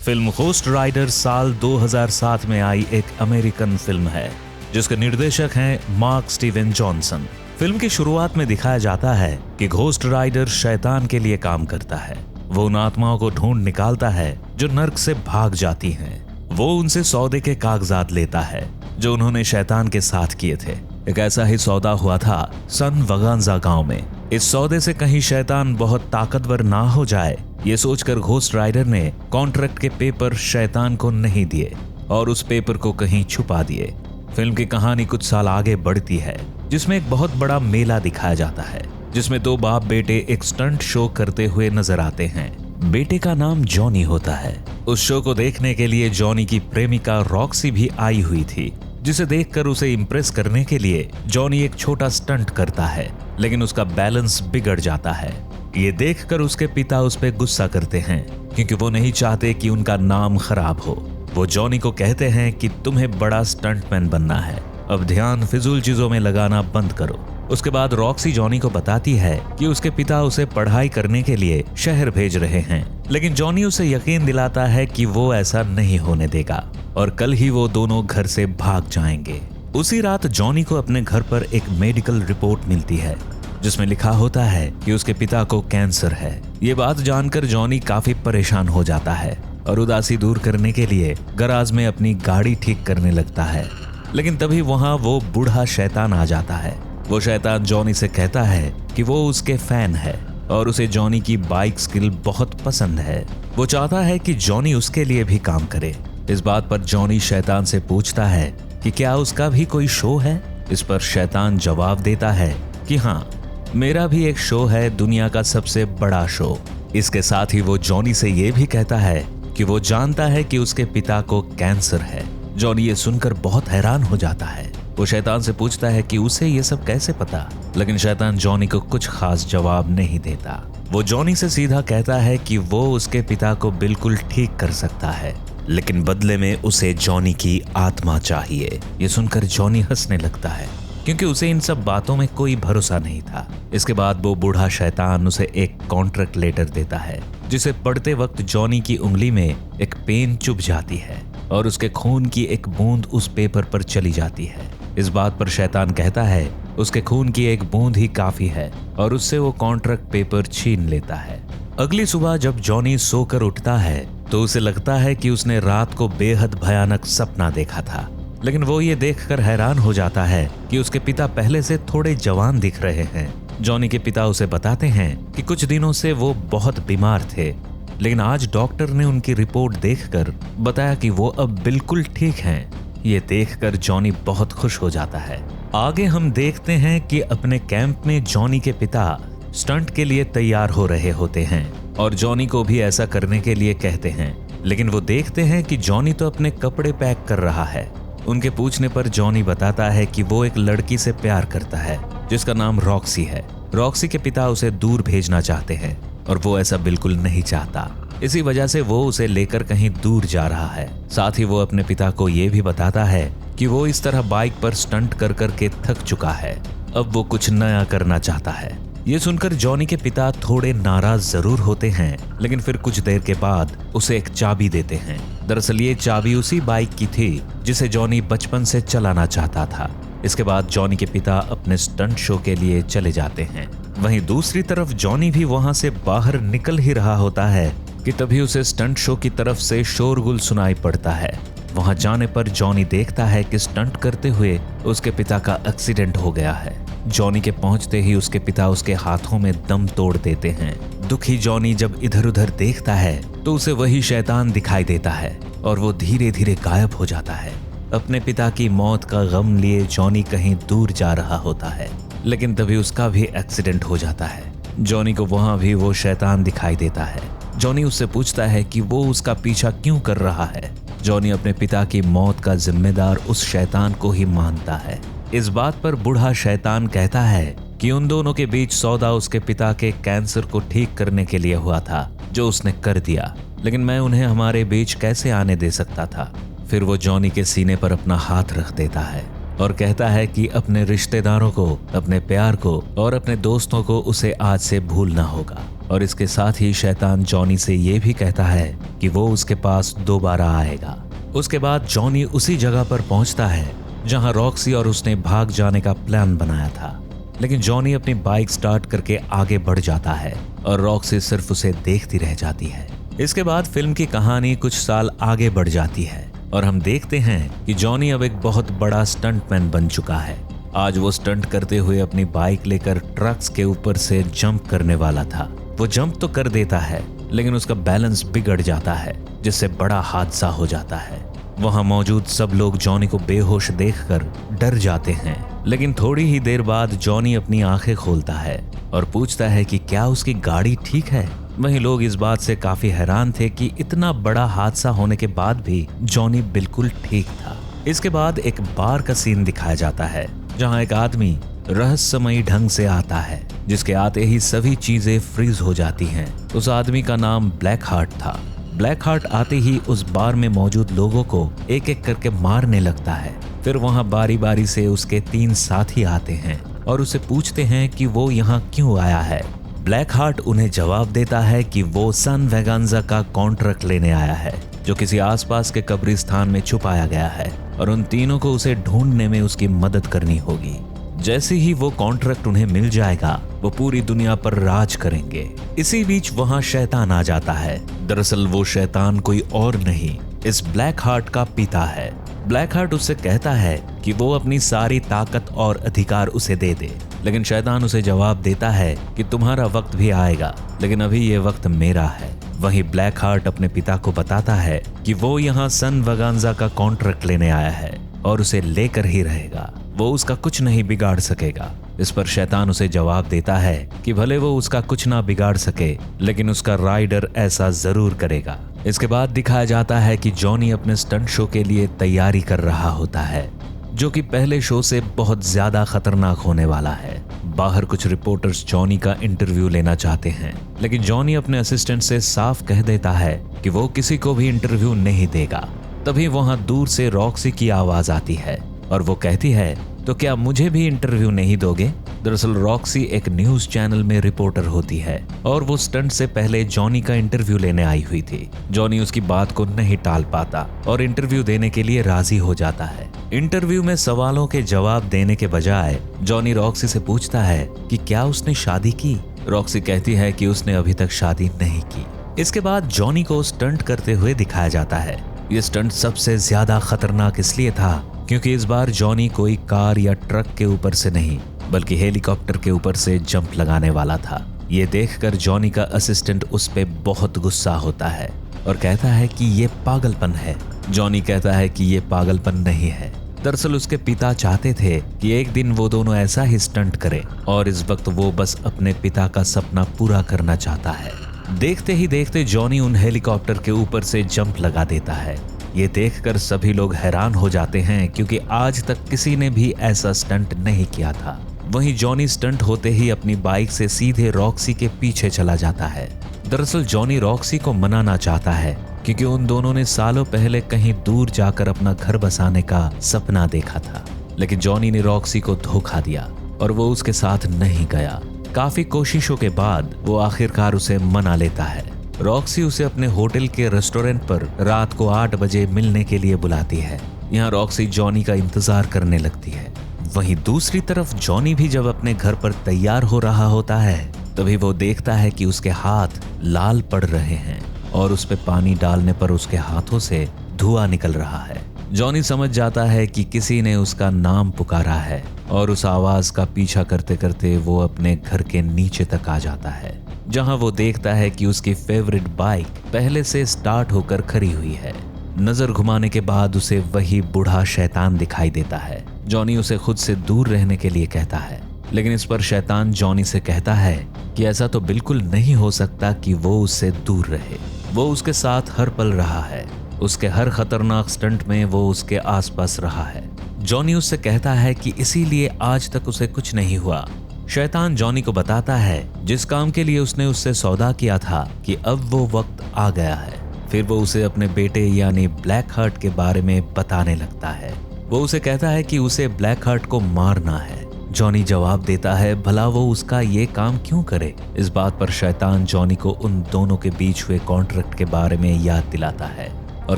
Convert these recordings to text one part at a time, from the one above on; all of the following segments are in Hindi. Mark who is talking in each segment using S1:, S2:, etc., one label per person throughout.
S1: फिल्म घोस्ट राइडर साल 2007 में आई एक अमेरिकन फिल्म है जिसके निर्देशक हैं मार्क स्टीवन जॉनसन। फिल्म की शुरुआत में दिखाया जाता है कि घोस्ट राइडर शैतान के लिए काम करता है। वो उन आत्माओं को ढूंढ निकालता है जो नर्क से भाग जाती हैं। वो उनसे सौदे के कागजात लेता है जो उन्होंने शैतान के साथ किए थे। एक ऐसा ही सौदा हुआ था सन वगांजा गांव में। इस सौदे से कहीं शैतान बहुत ताकतवर ना हो जाए, ये सोचकर घोस्ट राइडर ने कॉन्ट्रैक्ट के पेपर शैतान को नहीं दिए और उस पेपर को कहीं छुपा दिए। फिल्म की कहानी कुछ साल आगे बढ़ती है जिसमें एक बहुत बड़ा मेला दिखाया जाता है जिसमें दो बाप बेटे एक स्टंट शो करते हुए नजर आते हैं। बेटे का नाम जॉनी होता है। उस शो को देखने के लिए जॉनी की प्रेमिका रॉक्सी भी आई हुई थी, जिसे देखकर उसे इम्प्रेस करने के लिए जॉनी एक छोटा स्टंट करता है, लेकिन उसका बैलेंस बिगड़ जाता है। ये देखकर उसके पिता उस पर गुस्सा करते हैं क्योंकि वो नहीं चाहते कि उनका नाम खराब हो। वो जॉनी को कहते हैं कि तुम्हें बड़ा स्टंटमैन बनना है, अब ध्यान फिजूल चीजों में लगाना बंद करो। उसके बाद रॉक्सी जॉनी को बताती है कि उसके पिता उसे पढ़ाई करने के लिए शहर भेज रहे हैं, लेकिन जॉनी उसे यकीन दिलाता है कि वो ऐसा नहीं होने देगा और कल ही वो दोनों घर से भाग जाएंगे। उसी रात जॉनी को अपने घर पर एक मेडिकल रिपोर्ट मिलती है जिसमें लिखा होता है कि उसके पिता को कैंसर है। ये बात जानकर जॉनी काफी परेशान हो जाता है और उदासी दूर करने के लिए गराज में अपनी गाड़ी ठीक करने लगता है, लेकिन तभी वहां वो बूढ़ा शैतान आ जाता है। वो शैतान जॉनी से कहता है कि वो उसके फैन है और उसे जॉनी की बाइक स्किल बहुत पसंद है। वो चाहता है कि जॉनी उसके लिए भी काम करे। इस बात पर जॉनी शैतान से पूछता है कि क्या उसका भी कोई शो है। इस पर शैतान जवाब देता है कि हाँ, मेरा भी एक शो है, दुनिया का सबसे बड़ा शो। इसके साथ ही वो जॉनी से ये भी कहता है कि वो जानता है कि उसके पिता को कैंसर है। जॉनी ये सुनकर बहुत हैरान हो जाता है। वो शैतान से पूछता है कि उसे ये सब कैसे पता, लेकिन शैतान जॉनी को कुछ खास जवाब नहीं देता। वो जॉनी से सीधा कहता है कि वो उसके पिता को बिल्कुल ठीक कर सकता है, लेकिन बदले में उसे जॉनी की आत्मा चाहिए। ये सुनकर जॉनी हंसने लगता है क्योंकि उसे इन सब बातों में कोई भरोसा नहीं था। इसके बाद वो बूढ़ा शैतान उसे एक कॉन्ट्रैक्ट लेटर देता है जिसे पढ़ते वक्त जॉनी की उंगली में एक पेन चुभ जाती है और उसके खून की एक बूंद उस पेपर पर चली जाती है। इस बात पर शैतान कहता है उसके खून की एक बूंद ही काफी है और उससे वो कॉन्ट्रैक्ट पेपर छीन लेता है। अगली सुबह जब जॉनी सोकर उठता है तो उसे लगता है कि उसने रात को बेहद भयानक सपना देखा था, लेकिन वो ये देखकर हैरान हो जाता है कि उसके पिता पहले से थोड़े जवान दिख रहे हैं। जॉनी के पिता उसे बताते हैं कि कुछ दिनों से वो बहुत बीमार थे, लेकिन आज डॉक्टर ने उनकी रिपोर्ट देखकर बताया कि वो अब बिल्कुल ठीक हैं। ये देखकर जॉनी बहुत खुश हो जाता है। आगे हम देखते हैं कि अपने कैंप में जॉनी के पिता स्टंट के लिए तैयार हो रहे होते हैं और जॉनी को भी ऐसा करने के लिए कहते हैं, लेकिन वो देखते हैं कि जॉनी तो अपने कपड़े पैक कर रहा है। उनके पूछने पर जॉनी बताता है कि वो एक लड़की से प्यार करता है जिसका नाम रॉक्सी है। रॉक्सी के पिता उसे दूर भेजना चाहते हैं और वो ऐसा बिल्कुल नहीं चाहता। इसी वजह से वो उसे लेकर कहीं दूर जा रहा है। साथ ही वो अपने पिता को ये भी बताता है कि वो इस तरह बाइक पर स्टंट कर करके थक चुका है, अब वो कुछ नया करना चाहता है। ये सुनकर जॉनी के पिता थोड़े नाराज जरूर होते हैं, लेकिन फिर कुछ देर के बाद उसे एक चाबी देते हैं। दरअसल ये चाबी उसी बाइक की थी जिसे जॉनी बचपन से चलाना चाहता था। इसके बाद जॉनी के पिता अपने स्टंट शो के लिए चले जाते हैं। वहीं दूसरी तरफ जॉनी भी वहां से बाहर निकल ही रहा होता है कि तभी उसे स्टंट शो की तरफ से शोरगुल सुनाई पड़ता है। वहां जाने पर जॉनी देखता है कि स्टंट करते हुए उसके पिता का एक्सीडेंट हो गया है। जॉनी के पहुंचते ही उसके पिता उसके हाथों में दम तोड़ देते हैं। दुखी जॉनी जब इधर उधर देखता है तो उसे वही शैतान दिखाई देता है और वो धीरे धीरे गायब हो जाता है। अपने पिता की मौत का गम लिए जॉनी कहीं दूर जा रहा होता है, लेकिन तभी उसका भी एक्सीडेंट हो जाता है। जॉनी को वहां भी वो शैतान दिखाई देता है। जॉनी उससे पूछता है कि वो उसका पीछा क्यों कर रहा है। जॉनी अपने पिता की मौत का जिम्मेदार उस शैतान को ही मानता है। इस बात पर बूढ़ा शैतान कहता है कि उन दोनों के बीच सौदा उसके पिता के कैंसर को ठीक करने के लिए हुआ था, जो उसने कर दिया, लेकिन मैं उन्हें हमारे बीच कैसे आने दे सकता था। फिर वो जॉनी के सीने पर अपना हाथ रख देता है और कहता है कि अपने रिश्तेदारों को, अपने प्यार को और अपने दोस्तों को उसे आज से भूलना होगा और इसके साथ ही शैतान जॉनी से ये भी कहता है कि वो उसके पास दोबारा आएगा। उसके बाद जॉनी उसी जगह पर पहुंचता है जहां रॉक्सी और उसने भाग जाने का प्लान बनाया था, लेकिन जॉनी अपनी बाइक स्टार्ट करके आगे बढ़ जाता है और रॉक्सी सिर्फ उसे देखती रह जाती है। इसके बाद फिल्म की कहानी कुछ साल आगे बढ़ जाती है और हम देखते हैं कि जॉनी अब एक बहुत बड़ा स्टंटमैन बन चुका है। आज वो स्टंट करते हुए अपनी बाइक लेकर ट्रक्स के ऊपर से जंप करने वाला था। वो जंप तो कर देता है, लेकिन उसका बैलेंस बिगड़ जाता है, जिससे बड़ा हादसा हो जाता है। वहां मौजूद सब लोग जॉनी को बेहोश देखकर डर जाते हैं, लेकिन थोड़ी ही देर बाद जॉनी अपनी आंखें खोलता है और पूछता है कि क्या उसकी गाड़ी ठीक है। वहीं लोग इस बात से काफी हैरान थे कि इतना बड़ा हादसा होने के बाद भी जॉनी बिल्कुल ठीक था। इसके बाद एक बार का सीन दिखाया जाता है जहां एक आदमी रहस्यमयी ढंग से आता है, जिसके आते ही सभी चीजें फ्रीज हो जाती हैं। उस आदमी का नाम ब्लैक हार्ट था। ब्लैक हार्ट आते ही उस बार में मौजूद लोगों को एक एक करके मारने लगता है। फिर वहां बारी बारी से उसके 3 साथी आते हैं और उसे पूछते हैं कि वो यहाँ क्यों आया है। ब्लैक हार्ट उन्हें जवाब देता है कि वो सन वेगांजा का कॉन्ट्रैक्ट लेने आया है, जो किसी आसपास के कब्रिस्तान में छुपाया गया है, और उन तीनों को उसे ढूंढने में उसकी मदद करनी होगी। जैसे ही वो कॉन्ट्रैक्ट उन्हें मिल जाएगा, वो पूरी दुनिया पर राज करेंगे। इसी बीच वहां शैतान आ जाता है। दरअसल वो शैतान कोई और नहीं, इस ब्लैक हार्ट का पिता है। ब्लैक हार्ट उससे कहता है कि वो अपनी सारी ताकत और अधिकार उसे दे दे, लेकिन शैतान उसे जवाब देता है कि तुम्हारा वक्त भी आएगा, लेकिन अभी ये वक्त मेरा है। वहीं ब्लैक हार्ट अपने पिता को बताता है कि वो यहाँ सन वेगांजा का कॉन्ट्रैक्ट लेने आया है और उसे लेकर ही रहेगा, वो उसका कुछ नहीं बिगाड़ सकेगा। इस पर शैतान उसे जवाब देता है कि भले वो उसका कुछ ना बिगाड़ सके, लेकिन उसका राइडर ऐसा जरूर करेगा। इसके बाद दिखाया जाता है कि जॉनी अपने स्टंट शो के लिए तैयारी कर रहा होता है, जो कि पहले शो से बहुत ज्यादा खतरनाक होने वाला है। बाहर कुछ रिपोर्टर्स जॉनी का इंटरव्यू लेना चाहते हैं, लेकिन जॉनी अपने असिस्टेंट से साफ कह देता है कि वो किसी को भी इंटरव्यू नहीं देगा। तभी वहां दूर से रॉक्सी की आवाज आती है और वो कहती है, तो क्या मुझे भी इंटरव्यू नहीं दोगे? दरअसल रॉक्सी एक न्यूज चैनल में रिपोर्टर होती है और वो स्टंट से पहले जॉनी का इंटरव्यू लेने आई हुई थी। जॉनी उसकी बात को नहीं टाल पाता और इंटरव्यू देने के लिए राजी हो जाता है। इंटरव्यू में सवालों के जवाब देने के बजाय जॉनी रॉक्सी से पूछता है कि क्या उसने शादी की। रॉक्सी कहती है कि उसने अभी तक शादी नहीं की। इसके बाद जॉनी को स्टंट करते हुए दिखाया जाता है। ये स्टंट सबसे ज्यादा खतरनाक इसलिए था क्योंकि इस बार जॉनी कोई कार या ट्रक के ऊपर से नहीं, बल्कि हेलीकॉप्टर के ऊपर से जंप लगाने वाला था। ये देखकर जॉनी का असिस्टेंट उस पे बहुत गुस्सा होता है और कहता है कि ये पागलपन है। जॉनी कहता है कि ये पागलपन नहीं है। दरअसल उसके पिता चाहते थे कि एक दिन वो दोनों ऐसा ही स्टंट करें और इस वक्त वो बस अपने पिता का सपना पूरा करना चाहता है। देखते ही देखते जॉनी उन हेलीकॉप्टर के ऊपर से जंप लगा देता है। ये देखकर सभी लोग हैरान हो जाते हैं क्योंकि आज तक किसी ने भी ऐसा स्टंट नहीं किया था। वहीं जॉनी स्टंट होते ही अपनी बाइक से सीधे रॉक्सी के पीछे चला जाता है। दरअसल जॉनी रॉक्सी को मनाना चाहता है क्योंकि उन दोनों ने सालों पहले कहीं दूर जाकर अपना घर बसाने का सपना देखा था, लेकिन जॉनी ने रॉक्सी को धोखा दिया और वो उसके साथ नहीं गया। काफी कोशिशों के बाद वो आखिरकार उसे मना लेता है। रॉक्सी उसे अपने होटल के रेस्टोरेंट पर रात को 8 बजे मिलने के लिए बुलाती है। यहाँ रॉक्सी जॉनी का इंतजार करने लगती है। वहीं दूसरी तरफ जॉनी भी जब अपने घर पर तैयार हो रहा होता है, तभी वो देखता है कि उसके हाथ लाल पड़ रहे हैं और उस पे पानी डालने पर उसके हाथों से धुआं निकल रहा है। जॉनी समझ जाता है कि किसी ने उसका नाम पुकारा है और उस आवाज का पीछा करते करते वो अपने घर के नीचे तक आ जाता है, जहां वो देखता है कि उसकी फेवरेट बाइक पहले से स्टार्ट होकर खड़ी हुई है। नजर घुमाने के बाद उसे वही बूढ़ा शैतान दिखाई देता है। जॉनी उसे खुद से दूर रहने के लिए कहता है, लेकिन इस पर शैतान जॉनी से कहता है कि ऐसा तो बिल्कुल नहीं हो सकता कि वो उससे दूर रहे। वो उसके साथ हर पल रहा है, उसके हर खतरनाक स्टंट में वो उसके आसपास रहा है। जॉनी उससे कहता है कि इसीलिए आज तक उसे कुछ नहीं हुआ। शैतान जॉनी को बताता है जिस काम के लिए उसने उससे सौदा किया था कि अब वो वक्त आ गया है। फिर वो उसे अपने बेटे यानी ब्लैक हार्ट के बारे में बताने लगता है। वो उसे कहता है कि उसे ब्लैक हार्ट को मारना है। जॉनी जवाब देता है भला वो उसका ये काम क्यों करे। इस बात पर शैतान जॉनी को उन दोनों के बीच हुए कॉन्ट्रैक्ट के बारे में याद दिलाता है और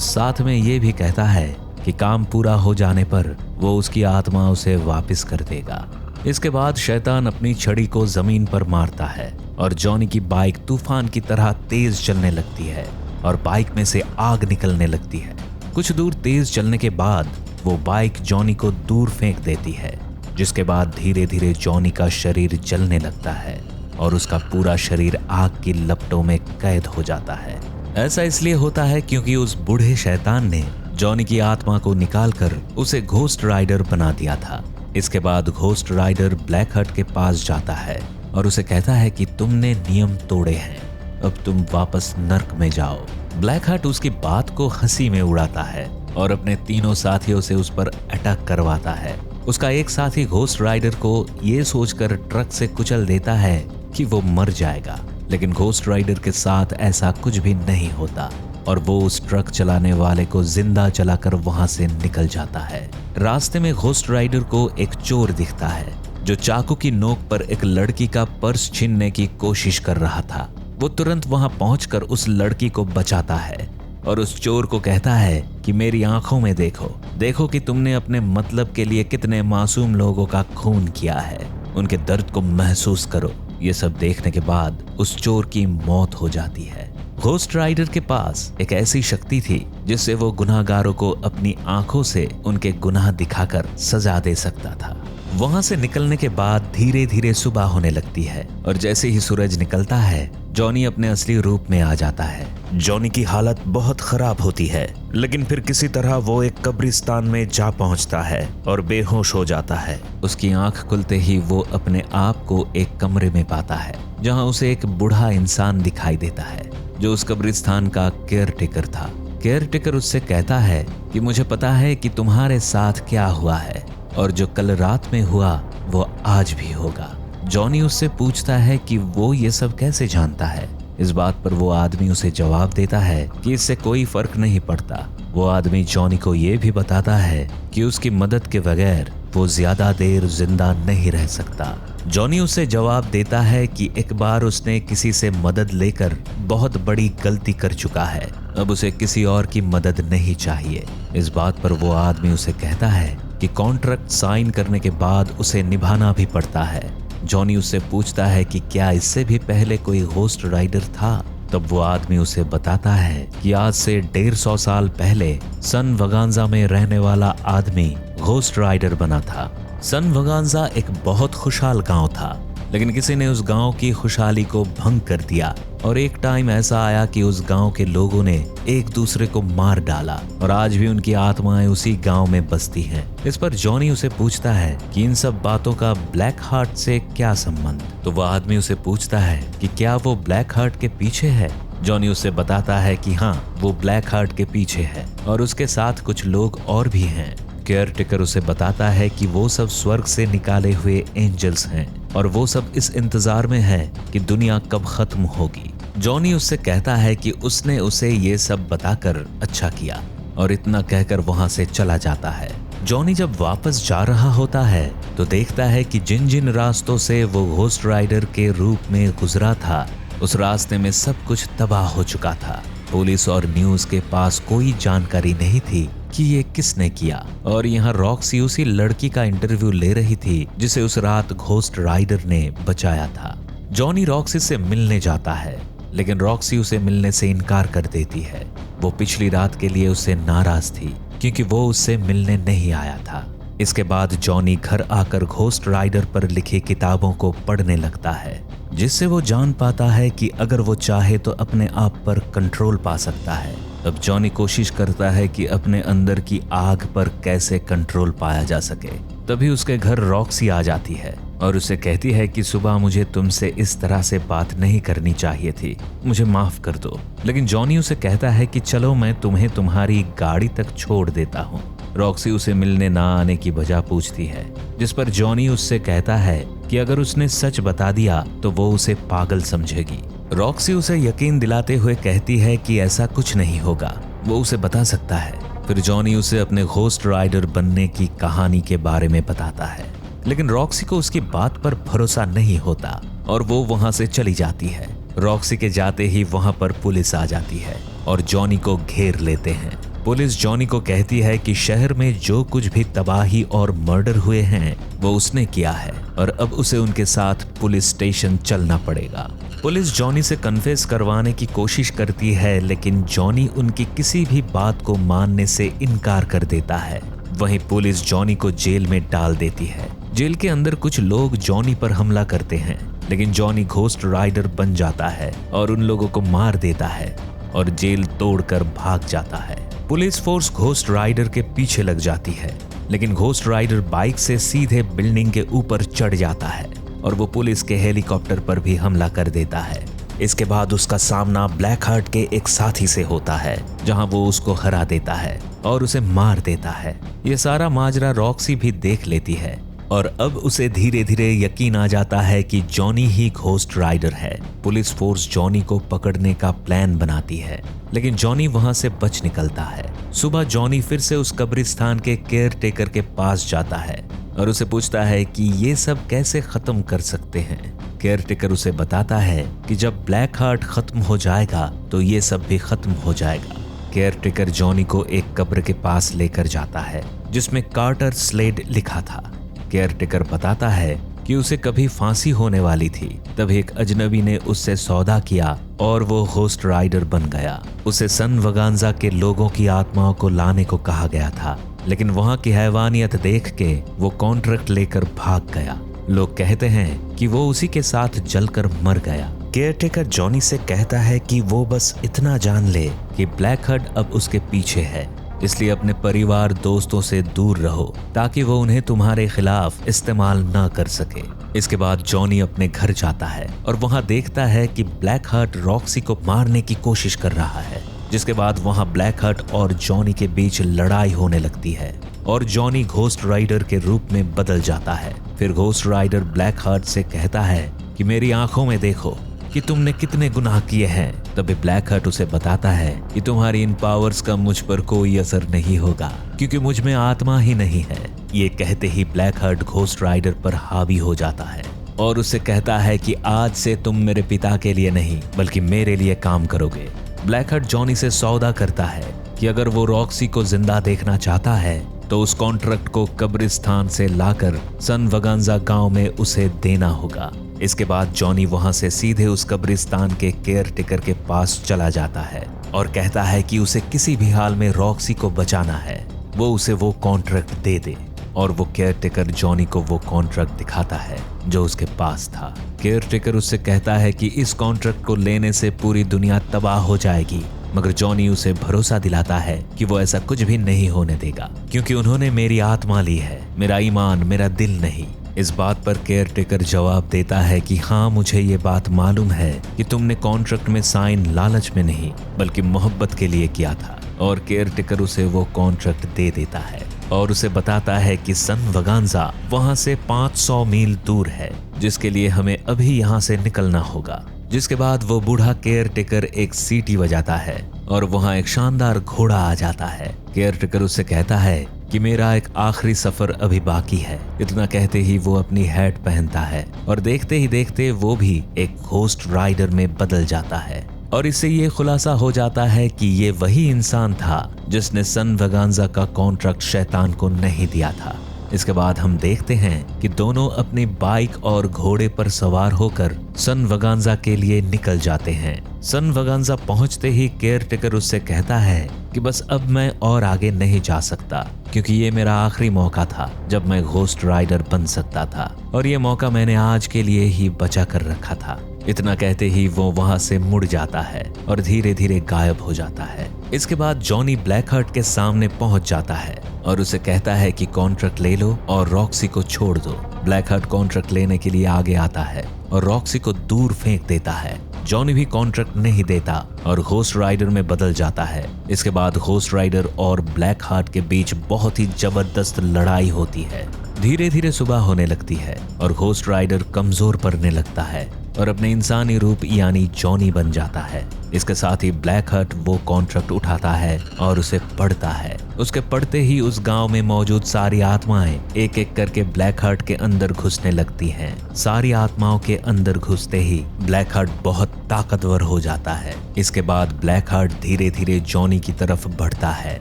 S1: साथ में ये भी कहता है कि काम पूरा हो जाने पर वो उसकी आत्मा उसे वापस कर देगा। इसके बाद शैतान अपनी छड़ी को जमीन पर मारता है और जॉनी की बाइक तूफान की तरह तेज चलने लगती है और बाइक में से आग निकलने लगती है। कुछ दूर तेज चलने के बाद वो बाइक जॉनी को दूर फेंक देती है, जिसके बाद धीरे धीरे जॉनी का शरीर जलने लगता है और उसका पूरा शरीर आग की लपटों में कैद हो जाता है। ऐसा इसलिए होता है क्योंकि उस बूढ़े शैतान ने जॉनी की आत्मा को निकालकर उसे घोस्ट राइडर बना दिया था। इसके बाद घोस्ट राइडर ब्लैक हट के पास जाता है और उसे कहता है कि तुमने नियम तोड़े हैं, अब तुम वापस नर्क में जाओ। ब्लैक हट उसकी बात को हंसी में उड़ाता है और अपने तीनों साथियों से उस पर अटैक करवाता है। उसका एक साथी घोस्ट राइडर को ये सोचकर ट्रक से कुचल देता है कि वो मर जाएगा, लेकिन घोस्ट राइडर के साथ ऐसा कुछ भी नहीं होता और वो उस ट्रक चलाने वाले को जिंदा चलाकर वहां से निकल जाता है। रास्ते में घोस्ट राइडर को एक चोर दिखता है जो चाकू की नोक पर एक लड़की का पर्स छीनने की कोशिश कर रहा था। वो तुरंत वहां पहुंचकर उस लड़की को बचाता है और उस चोर को कहता है कि मेरी आंखों में देखो, देखो कि तुमने अपने मतलब के लिए कितने मासूम लोगों का खून किया है, उनके दर्द को महसूस करो। ये सब देखने के बाद उस चोर की मौत हो जाती है। घोस्ट राइडर के पास एक ऐसी शक्ति थी जिससे वो गुनाहगारों को अपनी आंखों से उनके गुनाह दिखाकर सजा दे सकता था। वहां से निकलने के बाद धीरे धीरे सुबह होने लगती है और जैसे ही सूरज निकलता है जॉनी अपने असली रूप में आ जाता है। जॉनी की हालत बहुत खराब होती है, लेकिन फिर किसी तरह वो एक कब्रिस्तान में जा पहुंचता है और बेहोश हो जाता है। उसकी आंख खुलते ही वो अपने आप को एक कमरे में पाता है जहां उसे एक बूढ़ा इंसान दिखाई देता है जो उस कब्रिस्तान का केयर टेकर था। केयर टेकर उससे कहता है कि मुझे पता है कि तुम्हारे साथ क्या हुआ है और जो कल रात में हुआ वो आज भी होगा। जॉनी उससे पूछता है कि वो ये सब कैसे जानता है। इस बात पर वो आदमी उसे जवाब देता है कि इससे कोई फर्क नहीं पड़ता। वो आदमी जॉनी को ये भी बताता है कि उसकी मदद के बगैर वो ज्यादा देर जिंदा नहीं रह सकता। जॉनी उसे जवाब देता है कि एक बार उसने किसी से मदद लेकर बहुत बड़ी गलती कर चुका है, अब उसे किसी और की मदद नहीं चाहिए। इस बात पर वो आदमी उसे कहता है कि कॉन्ट्रैक्ट साइन करने के बाद उसे निभाना भी पड़ता है। जॉनी उससे पूछता है कि क्या इससे भी पहले कोई घोस्ट राइडर था। तब वो आदमी उसे बताता है कि आज से 150 साल पहले सन वगांजा में रहने वाला आदमी घोस्ट राइडर बना था। सन वगांजा एक बहुत खुशहाल गांव था, लेकिन किसी ने उस गांव की खुशहाली को भंग कर दिया और एक टाइम ऐसा आया कि उस गांव के लोगों ने एक दूसरे को मार डाला और आज भी उनकी आत्माएं उसी गांव में बसती हैं। इस पर जॉनी उसे पूछता है कि इन सब बातों का ब्लैक हार्ट से क्या संबंध। तो वह आदमी उसे पूछता है कि क्या वो ब्लैक हार्ट के पीछे है। जॉनी उसे बताता है कि हाँ, वो ब्लैक हार्ट के पीछे है और उसके साथ कुछ लोग और भी हैं। केयर टेकर उसे बताता है कि वो सब स्वर्ग से निकाले हुए एंजल्स हैं और वो सब इस इंतजार में है कि दुनिया कब खत्म होगी। जॉनी उससे कहता है कि उसने उसे ये सब बताकर अच्छा किया और इतना कहकर वहां से चला जाता है। जॉनी जब वापस जा रहा होता है तो देखता है कि जिन जिन रास्तों से वो घोस्ट राइडर के रूप में गुजरा था उस रास्ते में सब कुछ तबाह हो चुका था। पुलिस और न्यूज के पास कोई जानकारी नहीं थी कि ये किसने किया और यहाँ रॉक्सी उसी लड़की का इंटरव्यू ले रही थी जिसे उस रात घोस्ट राइडर ने बचाया था। जॉनी रॉक्सी से मिलने जाता है, लेकिन रॉक्सी उसे मिलने से इनकार कर देती है। वो पिछली रात के लिए उससे नाराज थी क्योंकि वो उससे मिलने नहीं आया था। इसके बाद जॉनी घर आकर घोस्ट राइडर पर लिखी किताबों को पढ़ने लगता है, जिससे वो जान पाता है कि अगर वो चाहे तो अपने आप पर कंट्रोल पा सकता है। अब जॉनी कोशिश करता है कि अपने अंदर की आग पर कैसे कंट्रोल पाया जा सके। तभी उसके घर रॉक्सी आ जाती है और उसे कहती है कि सुबह मुझे तुमसे इस तरह से बात नहीं करनी चाहिए थी, मुझे माफ कर दो। लेकिन जॉनी उसे कहता है कि चलो मैं तुम्हें तुम्हारी गाड़ी तक छोड़ देता हूँ। रॉक्सी उसे मिलने ना आने की वजह पूछती है, जिस पर जॉनी उससे कहता है कि अगर उसने सच बता दिया तो वो उसे पागल समझेगी। रॉक्सी उसे यकीन दिलाते हुए कहती है कि ऐसा कुछ नहीं होगा, वो उसे बता सकता है। फिर जॉनी उसे अपने घोस्ट राइडर बनने की कहानी के बारे में बताता है। लेकिन रॉक्सी को उसकी बात पर भरोसा नहीं होता और वो वहां से चली जाती है। रॉक्सी के जाते ही वहां पर पुलिस आ जाती है और जॉनी को घेर लेते हैं। पुलिस जॉनी को कहती है कि शहर में जो कुछ भी तबाही और मर्डर हुए हैं वो उसने किया है और अब उसे उनके साथ पुलिस स्टेशन चलना पड़ेगा। पुलिस जॉनी से कन्फेस करवाने की कोशिश करती है, लेकिन जॉनी उनकी किसी भी बात को मानने से इनकार कर देता है। वहीं पुलिस जॉनी को जेल में डाल देती है। जेल के अंदर कुछ लोग जॉनी पर हमला करते हैं, लेकिन जॉनी घोस्ट राइडर बन जाता है और उन लोगों को मार देता है और जेल तोड़कर भाग जाता है। पुलिस फोर्स घोस्ट राइडर के पीछे लग जाती है, लेकिन घोस्ट राइडर बाइक से सीधे बिल्डिंग के ऊपर चढ़ जाता है और वो पुलिस के हेलीकॉप्टर पर भी हमला कर देता है। इसके बाद उसका सामना ब्लैक हार्ट के एक साथी से होता है, जहां वो उसको हरा देता है और उसे मार देता है। ये सारा माजरा रॉक्सी भी देख लेती है और अब उसे धीरे धीरे यकीन आ जाता है कि जॉनी ही घोस्ट राइडर है। पुलिस फोर्स जॉनी को पकड़ने का प्लान बनाती है, लेकिन जॉनी वहां से बच निकलता है। सुबह जॉनी फिर से उस कब्रिस्तान के केयर टेकर के पास जाता है और उसे पूछता है कि ये सब कैसे खत्म कर सकते हैं। केयर टेकर उसे बताता है कि जब ब्लैक हार्ट खत्म हो जाएगा तो ये सब भी खत्म हो जाएगा। केयर टेकर जॉनी को एक कब्र के पास लेकर जाता है जिसमें कार्टर स्लेड लिखा था। केयर टेकर बताता है कि उसे कभी फांसी होने वाली थी, तब एक अजनबी ने उससे सौदा किया और वो घोस्ट राइडर बन गया। उसे सन वगांजा के लोगों की आत्माओं को लाने को कहा गया था, लेकिन वहां की हैवानियत देख के वो कॉन्ट्रैक्ट लेकर भाग गया। लोग कहते हैं कि वो उसी के साथ जलकर मर गया। केयरटेकर जॉनी से कहता है कि वो बस इतना जान ले कि ब्लैक हार्ट अब उसके पीछे है, इसलिए अपने परिवार दोस्तों से दूर रहो ताकि वो उन्हें तुम्हारे खिलाफ इस्तेमाल ना कर सके। इसके बाद जॉनी अपने घर जाता है और वहां देखता है कि ब्लैक हार्ट रॉक्सी को मारने की कोशिश कर रहा है, जिसके बाद वहां ब्लैक हार्ट और जॉनी के बीच लड़ाई होने लगती है और जॉनी घोस्ट राइडर के रूप में बदल जाता है। फिर घोस्ट राइडर ब्लैक हार्ट से कहता है कि मेरी आंखों में देखो कि तुमने कितने गुनाह किए हैं। तभी ब्लैक हार्ट उसे बताता है कि तुम्हारी इन पावर्स का मुझ पर कोई असर नहीं होगा क्योंकि मुझ में आत्मा ही नहीं है। ये कहते ही ब्लैक हार्ट घोस्ट राइडर पर हावी हो जाता है और उसे कहता है कि आज से तुम मेरे पिता के लिए नहीं बल्कि मेरे लिए काम करोगे। ब्लैक हार्ट जॉनी से सौदा करता है कि अगर वो रॉक्सी को जिंदा देखना चाहता है तो उस कॉन्ट्रैक्ट को कब्रिस्तान से लाकर सन वगांजा गांव में उसे देना होगा। इसके बाद जॉनी वहां से सीधे उस कब्रिस्तान के केयर टेकर के पास चला जाता है और कहता है कि उसे किसी भी हाल में रॉक्सी को बचाना है, वो उसे वो कॉन्ट्रैक्ट दे दे। और वो केयर टेकर जॉनी को वो कॉन्ट्रैक्ट दिखाता है जो उसके पास था। केयर टेकर उससे कहता है कि इस कॉन्ट्रैक्ट को लेने से पूरी दुनिया तबाह हो जाएगी, मगर जॉनी उसे भरोसा दिलाता है कि वो ऐसा कुछ भी नहीं होने देगा क्योंकि उन्होंने मेरी आत्मा ली है, मेरा ईमान, मेरा दिल नहीं। इस बात पर केयर टेकर जवाब देता है कि हाँ, मुझे ये बात मालूम है कि तुमने कॉन्ट्रैक्ट में साइन लालच में नहीं बल्कि मोहब्बत के लिए किया था। और केयर टेकर उसे वो कॉन्ट्रैक्ट दे देता है और उसे बताता है कि सन वगांजा वहां से 500 मील दूर है, जिसके लिए हमें अभी यहाँ से निकलना होगा। जिसके बाद वो बूढ़ा केयर टेकर एक सीटी बजाता है और वहां एक शानदार घोड़ा आ जाता है। केयर टेकर उससे कहता है कि मेरा एक आखिरी सफर अभी बाकी है। इतना कहते ही वो अपनी हैट पहनता है और देखते ही देखते वो भी एक घोस्ट राइडर में बदल जाता है और इससे ये खुलासा हो जाता है कि ये वही इंसान था जिसने सन वगांजा का कॉन्ट्रैक्ट शैतान को नहीं दिया था। इसके बाद हम देखते हैं कि दोनों अपनी बाइक और घोड़े पर सवार होकर सन वगांजा के लिए निकल जाते हैं। सन वगांजा पहुंचते ही केयर टेकर उससे कहता है कि बस अब मैं और आगे नहीं जा सकता क्योंकि ये मेरा आखिरी मौका था जब मैं घोस्ट राइडर बन सकता था और ये मौका मैंने आज के लिए ही बचा कर रखा था। इतना कहते ही वो वहां से मुड़ जाता है और धीरे धीरे गायब हो जाता है। इसके बाद जॉनी ब्लैक हार्ट के सामने पहुंच जाता है और उसे कहता है कि कॉन्ट्रैक्ट ले लो और रॉक्सी को छोड़ दो। ब्लैक हार्ट कॉन्ट्रैक्ट लेने के लिए आगे आता है और रॉक्सी को दूर फेंक देता है। जॉनी भी कॉन्ट्रैक्ट नहीं देता और घोस्ट राइडर में बदल जाता है। इसके बाद घोस्ट राइडर और ब्लैक हार्ट के बीच बहुत ही जबरदस्त लड़ाई होती है। धीरे धीरे सुबह होने लगती है और घोस्ट राइडर कमजोर पड़ने लगता है और अपने इंसानी रूप यानी जॉनी बन जाता है। इसके साथ ही ब्लैक हार्ट वो कॉन्ट्रैक्ट उठाता है और उसे पढ़ता है उसके पढ़ते ही उस गांव में मौजूद सारी आत्माएं एक एक करके ब्लैक हार्ट के अंदर घुसने लगती हैं। सारी आत्माओं के अंदर घुसते ही ब्लैक हार्ट बहुत ताकतवर हो जाता है। इसके बाद ब्लैक हार्ट धीरे धीरे जॉनी की तरफ बढ़ता है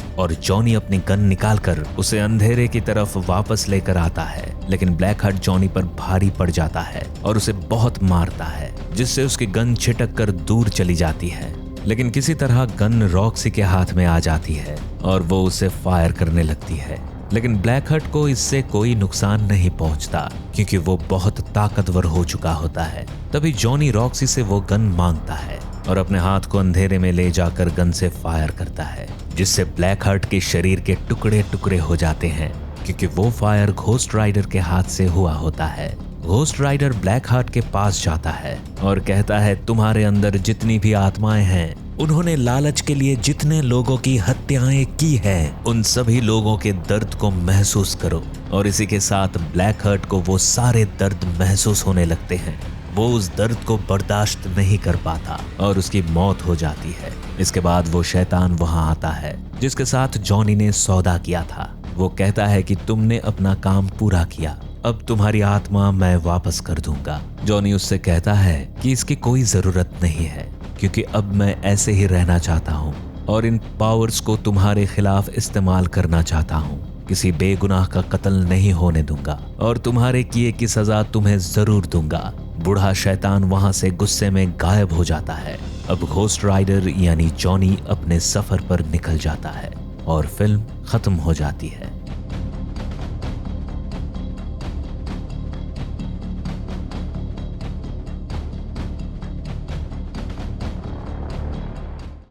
S1: और जॉनी अपनी गन निकालकर उसे अंधेरे की तरफ वापस लेकर आता है, लेकिन ब्लैक हार्ट जॉनी पर भारी पड़ जाता है और उसे बहुत मारता है, जिससे उसकी गन छिटक कर दूर चली जाती है। लेकिन किसी तरह गन रॉक्सी के हाथ में आ जाती है और वो उसे फायर करने लगती है, लेकिन ब्लैक हार्ट को इससे कोई नुकसान नहीं पहुंचता क्योंकि वो बहुत ताकतवर हो चुका होता है। तभी जॉनी रॉक्सी से वो गन मांगता है और अपने हाथ को अंधेरे में ले जाकर गन से फायर करता है, जिससे ब्लैक हार्ट के शरीर के टुकड़े टुकड़े हो जाते हैं क्योंकि वो फायर घोस्ट राइडर के हाथ से हुआ होता है। घोस्ट राइडर ब्लैक हार्ट के पास जाता है और कहता है, तुम्हारे अंदर जितनी भी आत्माएं हैं, उन्होंने लालच के लिए जितने लोगों की हत्याएं की हैं, उन सभी लोगों के दर्द को महसूस करो। और इसी के साथ ब्लैक हार्ट को वो सारे दर्द महसूस होने लगते हैं। वो उस दर्द को बर्दाश्त नहीं कर पाता और उसकी मौत हो जाती है। इसके बाद वो शैतान वहां आता है जिसके साथ जॉनी ने सौदा किया था। वो कहता है कि तुमने अपना काम पूरा किया, अब तुम्हारी आत्मा मैं वापस कर दूंगा। जॉनी उससे कहता है कि इसकी कोई जरूरत नहीं है क्योंकि अब मैं ऐसे ही रहना चाहता हूँ और इन पावर्स को तुम्हारे खिलाफ इस्तेमाल करना चाहता हूँ। किसी बेगुनाह का कत्ल नहीं होने दूंगा और तुम्हारे किए की सजा तुम्हें जरूर दूंगा। बूढ़ा शैतान वहां से गुस्से में गायब हो जाता है। अब घोस्ट राइडर यानी जॉनी अपने सफर पर निकल जाता है और फिल्म खत्म हो जाती है।